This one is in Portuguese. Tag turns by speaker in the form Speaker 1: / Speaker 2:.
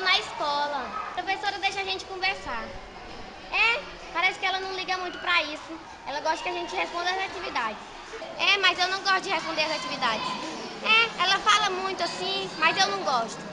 Speaker 1: na escola. A professora deixa a gente conversar. Parece que ela não liga muito pra isso. Ela gosta que a gente responda as atividades. Mas eu não gosto de responder as atividades. Ela fala muito assim, mas eu não gosto.